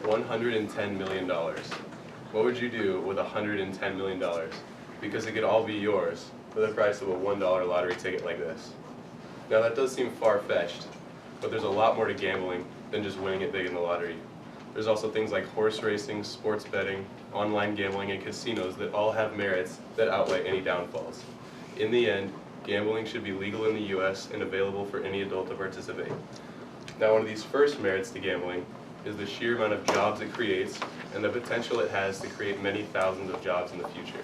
$110 million. What would you do with $110 million? Because it could all be yours for the price of a $1 lottery ticket like this. Now that does seem far-fetched, but there's a lot more to gambling than just winning it big in the lottery. There's also things like horse racing, sports betting, online gambling, and casinos that all have merits that outweigh any downfalls. In the end, gambling should be legal in the US and available for any adult to participate. Now, one of these first merits to gambling is the sheer amount of jobs it creates and the potential it has to create many thousands of jobs in the future.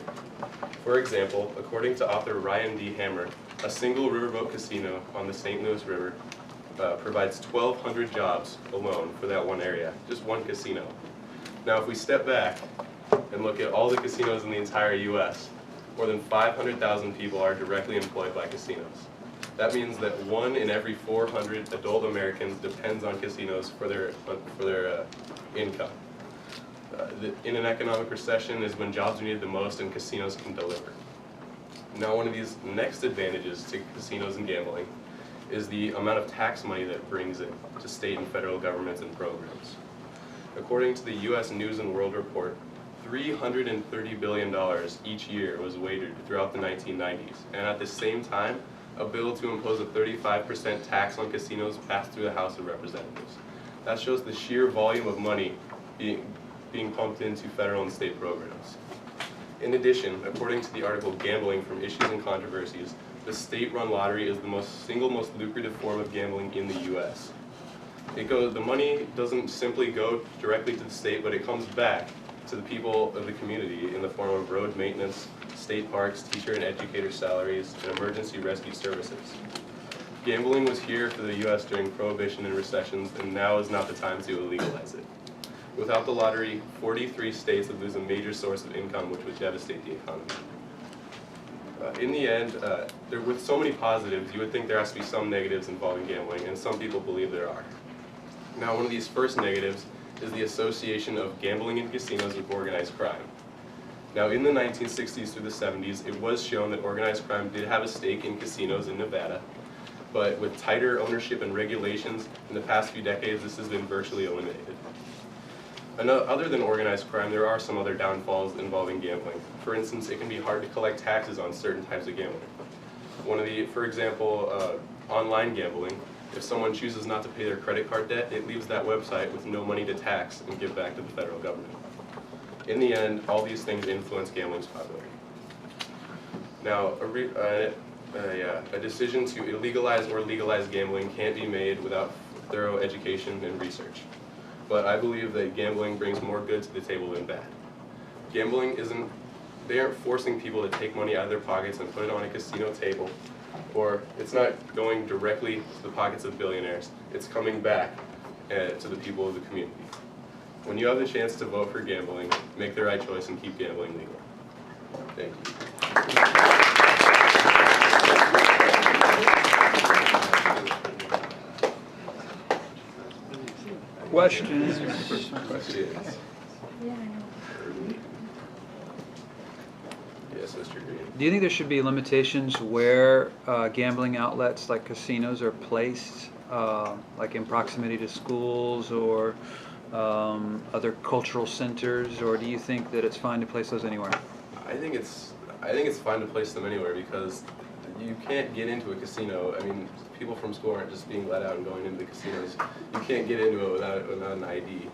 For example, according to author Ryan D. Hammer, a single riverboat casino on the St. Louis River provides 1,200 jobs alone for that one area, just one casino. Now, if we step back and look at all the casinos in the entire US, more than 500,000 people are directly employed by casinos. That means that 1 in every 400 adult Americans depends on casinos for their income. In an economic recession is when jobs are needed the most and casinos can deliver. Now, one of these next advantages to casinos and gambling is the amount of tax money that it brings in to state and federal governments and programs. According to the US News and World Report, $330 billion each year was wagered throughout the 1990s, and at the same time, a bill to impose a 35% tax on casinos passed through the House of Representatives. That shows the sheer volume of money being pumped into federal and state programs. In addition, according to the article Gambling from Issues and Controversies, the state-run lottery is the single most lucrative form of gambling in the US. The money doesn't simply go directly to the state, but it comes back to the people of the community in the form of road maintenance, state parks, teacher and educator salaries, and emergency rescue services. Gambling was here for the US during Prohibition and recessions, and now is not the time to illegalize it. Without the lottery, 43 states would lose a major source of income, which would devastate the economy. In the end, with so many positives, you would think there has to be some negatives involving gambling, and some people believe there are. Now, one of these first negatives is the association of gambling and casinos with organized crime. Now, in the 1960s through the 70s, it was shown that organized crime did have a stake in casinos in Nevada, but with tighter ownership and regulations in the past few decades, this has been virtually eliminated. Other than organized crime, there are some other downfalls involving gambling. For instance, it can be hard to collect taxes on certain types of gambling. For example, online gambling, if someone chooses not to pay their credit card debt, it leaves that website with no money to tax and give back to the federal government. In the end, all these things influence gambling's popularity. Now, a decision to illegalize or legalize gambling can't be made without thorough education and research. But I believe that gambling brings more good to the table than bad. They aren't forcing people to take money out of their pockets and put it on a casino table, or it's not going directly to the pockets of billionaires. It's coming back to the people of the community. When you have the chance to vote for gambling, make the right choice and keep gambling legal. Thank you. Questions? Questions? Yes, Mr. Green. Do you think there should be limitations where gambling outlets like casinos are placed, like in proximity to schools or other cultural centers, or do you think that it's fine to place those anywhere? I think it's fine to place them anywhere because you can't get into a casino. I mean, people from school aren't just being let out and going into the casinos. You can't get into it without an ID.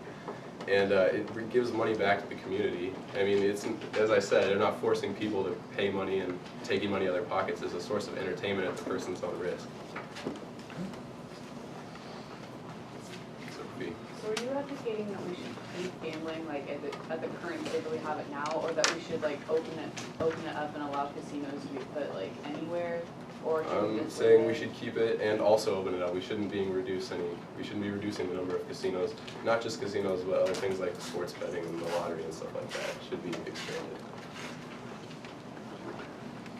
And it gives money back to the community. I mean, as I said, they're not forcing people to pay money and taking money out of their pockets as a source of entertainment at the person's own risk. Sophie. So are you advocating that we should keep gambling like at the current state that we have it now, or that we should like open it up and allow casinos to be put like anywhere? Or I'm saying we should keep it and also open it up. We shouldn't be reducing the number of casinos. Not just casinos, but other things like sports betting and the lottery and stuff like that should be expanded.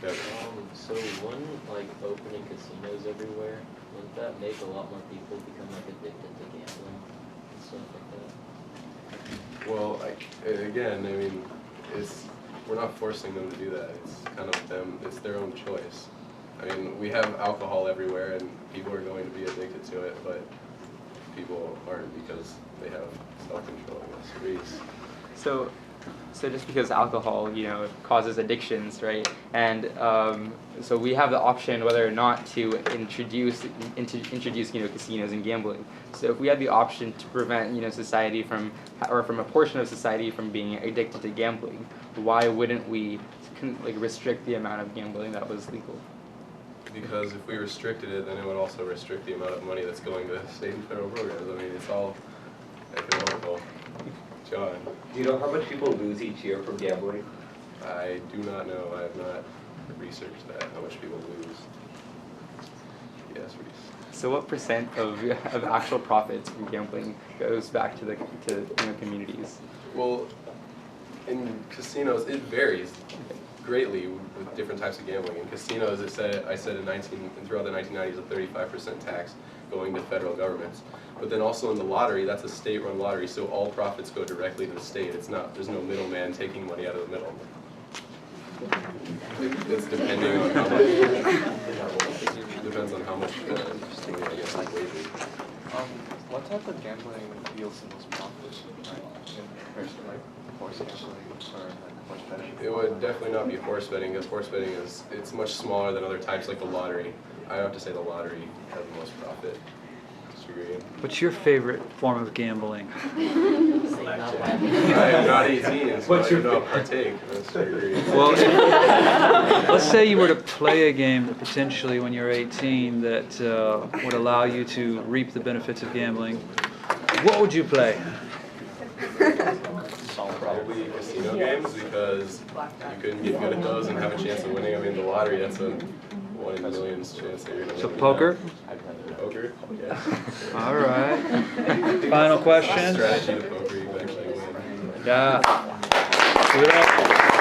Okay. So wouldn't like opening casinos everywhere, wouldn't that make a lot more people become like addicted to gambling and stuff like that? Well, again, I mean, we're not forcing them to do that. It's kind of them. It's their own choice. I mean, we have alcohol everywhere, and people are going to be addicted to it, but people aren't because they have self-control, I guess. Reese. So just because alcohol, causes addictions, right? And so we have the option whether or not to introduce, casinos and gambling. So if we had the option to prevent, society from, or from a portion of society from being addicted to gambling, why wouldn't we restrict the amount of gambling that was legal? Because if we restricted it, then it would also restrict the amount of money that's going to state and federal programs. I mean, it's all economical. John. Do you know how much people lose each year from gambling? I do not know. I have not researched that, how much people lose. Yes, Reese. So what percent of actual profits from gambling goes back to the communities? Well, in casinos, it varies greatly with different types of gambling. In casinos, I said throughout the 1990s, a 35% tax going to federal governments. But then also in the lottery, that's a state-run lottery, so all profits go directly to the state. There's no middleman taking money out of the middle. It's depending on how much. Depends on how much money, I guess, is wagered. What type of gambling yields the most profit, right? In comparison to like horse gambling or like horse betting? It would definitely not be horse betting, because horse betting it's much smaller than other types like the lottery. I have to say the lottery has the most profit. Disagree. What's your favorite form of gambling? I am not 18, so I do not partake. Disagree. Well, let's say you were to play a game that potentially, when you're 18, that would allow you to reap the benefits of gambling. What would you play? Probably casino games, because you couldn't get good at those and have a chance of winning. I mean, the lottery, that's a 1 in a million's chance that you're going to win. So poker? Poker? Yes. All right. Final question? Strategy to poker, you can actually win. Yeah. Give it up.